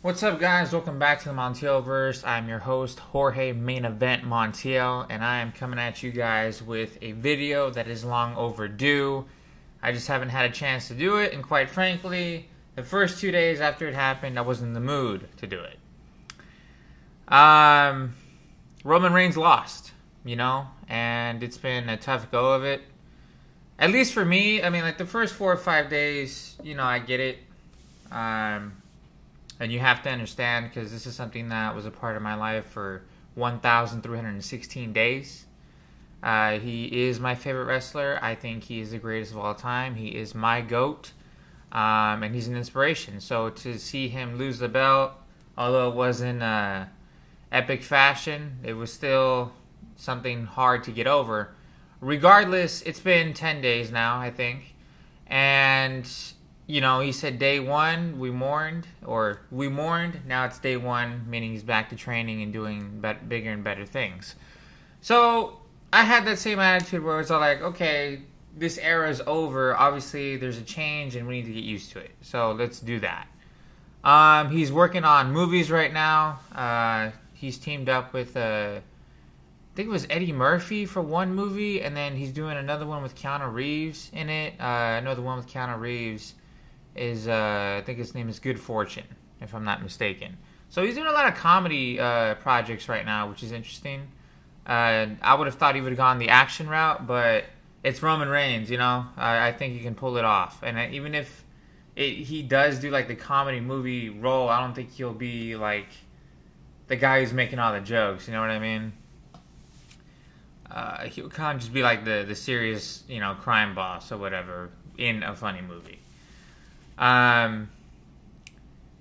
What's up, guys? Welcome back to the Montielverse. I'm your host, Jorge Main Event Montiel, and I am coming at you guys with a video that is long overdue. I just haven't had a chance to do it, and quite frankly, the first 2 days after it happened, I wasn't in the mood to do it. Roman Reigns lost, and it's been a tough go of it. At least for me, like the first 4 or 5 days, I get it. And you have to understand, because this is something that was a part of my life for 1,316 days. He is my favorite wrestler. I think he is the greatest of all time. He is my GOAT, and he's an inspiration. So to see him lose the belt, although it wasn't epic fashion, it was still something hard to get over. Regardless, it's been 10 days now, I think. And he said day one, we mourned. Now it's day one, meaning he's back to training and doing bigger and better things. So I had that same attitude where it's all like, okay, this era is over. Obviously, there's a change and we need to get used to it. So let's do that. He's working on movies right now. He's teamed up with, I think it was Eddie Murphy for one movie, and then he's doing another one with Keanu Reeves in it. I know the one with Keanu Reeves is, I think his name is Good Fortune, if I'm not mistaken. So he's doing a lot of comedy projects right now, which is interesting. I would have thought he would have gone the action route, but it's Roman Reigns, I think he can pull it off. And even if he does do like the comedy movie role, I don't think he'll be like the guy who's making all the jokes, you know what I mean? He'll kind of just be like the serious, crime boss or whatever in a funny movie.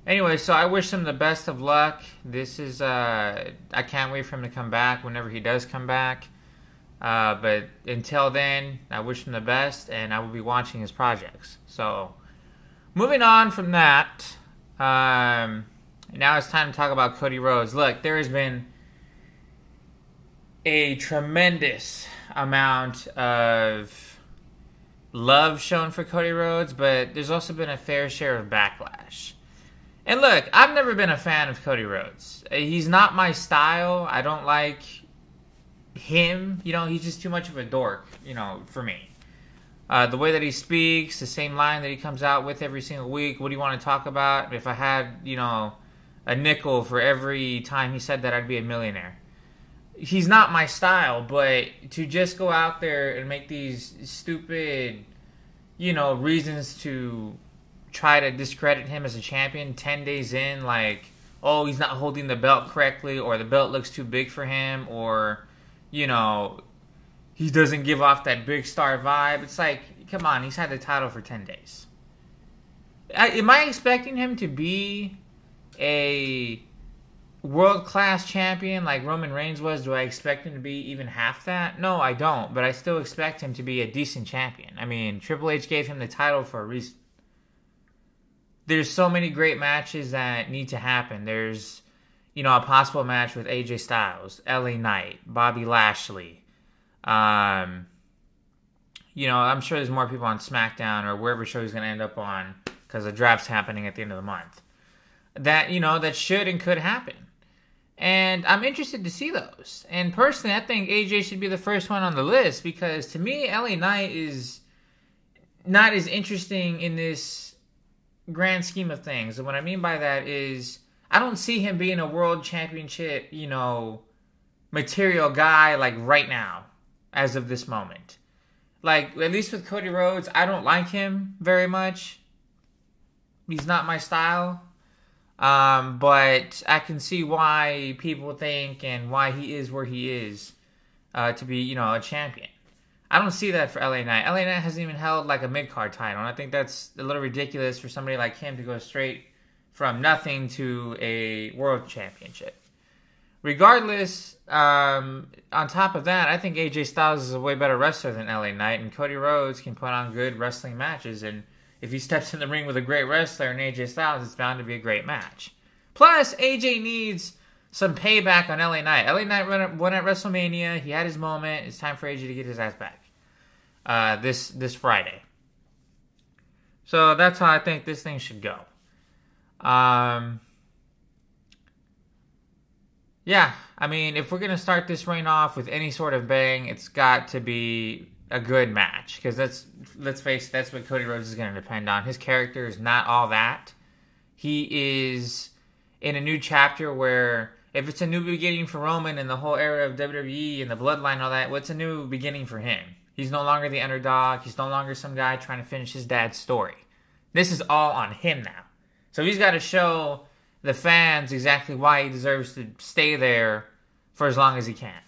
Anyway, so I wish him the best of luck. This is, I can't wait for him to come back whenever he does come back. But until then, I wish him the best, and I will be watching his projects. So, moving on from that, now it's time to talk about Cody Rhodes. Look, there has been a tremendous amount of love shown for Cody Rhodes, but there's also been a fair share of backlash. And look, I've never been a fan of Cody Rhodes. He's not my style. I don't like him. He's just too much of a dork, for me. The way that he speaks, the same line that he comes out with every single week. What do you want to talk about? If I had, a nickel for every time he said that, I'd be a millionaire. He's not my style, but to just go out there and make these stupid, reasons to try to discredit him as a champion 10 days in, like, oh, he's not holding the belt correctly, or the belt looks too big for him, or, he doesn't give off that big star vibe. It's like, come on, he's had the title for 10 days. Am I expecting him to be a world-class champion like Roman Reigns was? Do I expect him to be even half that? No, I don't, but I still expect him to be a decent champion. Triple H gave him the title for a reason. There's so many great matches that need to happen. There's, a possible match with AJ Styles, LA Knight, Bobby Lashley. I'm sure there's more people on SmackDown or wherever show he's going to end up on, because the draft's happening at the end of the month. That, that should and could happen. And I'm interested to see those. And personally, I think AJ should be the first one on the list, because to me, LA Knight is not as interesting in this grand scheme of things. And what I mean by that is, I don't see him being a world championship, material guy like right now, as of this moment. Like, at least with Cody Rhodes, I don't like him very much. He's not my style. But I can see why people think and why he is where he is, to be, a champion. I don't see that for LA Knight. LA Knight hasn't even held like a mid-card title, and I think that's a little ridiculous for somebody like him to go straight from nothing to a world championship. Regardless, on top of that, I think AJ Styles is a way better wrestler than LA Knight, and Cody Rhodes can put on good wrestling matches, and if he steps in the ring with a great wrestler and AJ Styles, it's bound to be a great match. Plus, AJ needs some payback on LA Knight. LA Knight won at WrestleMania. He had his moment. It's time for AJ to get his ass back this Friday. So that's how I think this thing should go. Yeah, I mean, if we're gonna start this reign off with any sort of bang, it's got to be a good match. Because let's face it, that's what Cody Rhodes is gonna depend on. His character is not all that. He is in a new chapter where if it's a new beginning for Roman and the whole era of WWE and the bloodline and all that, what's a new beginning for him? He's no longer the underdog. He's no longer some guy trying to finish his dad's story. This is all on him now. So he's got to show the fans exactly why he deserves to stay there for as long as he can.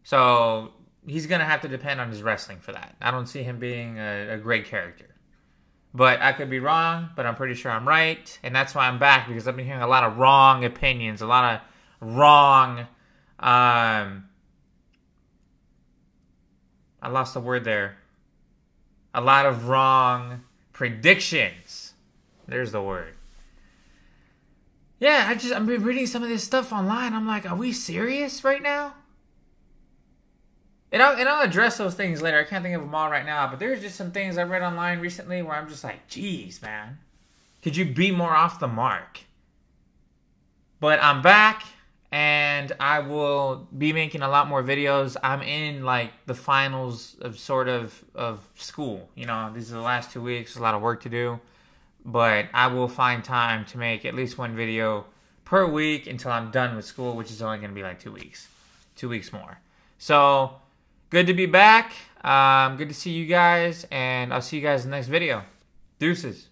So he's going to have to depend on his wrestling for that. I don't see him being a great character. But I could be wrong, but I'm pretty sure I'm right. And that's why I'm back, because I've been hearing a lot of wrong opinions, a lot of wrong... I lost the word there. A lot of wrong predictions. There's the word. Yeah, I've been reading some of this stuff online. I'm like, are we serious right now? And I'll address those things later. I can't think of them all right now. But there's just some things I read online recently where I'm just like, geez, man. Could you be more off the mark? But I'm back. And I will be making a lot more videos. I'm in, like, the finals of school. You know, these are the last 2 weeks. There's a lot of work to do. But I will find time to make at least one video per week until I'm done with school, which is only going to be like 2 weeks. 2 weeks more. So, good to be back. Good to see you guys. And I'll see you guys in the next video. Deuces.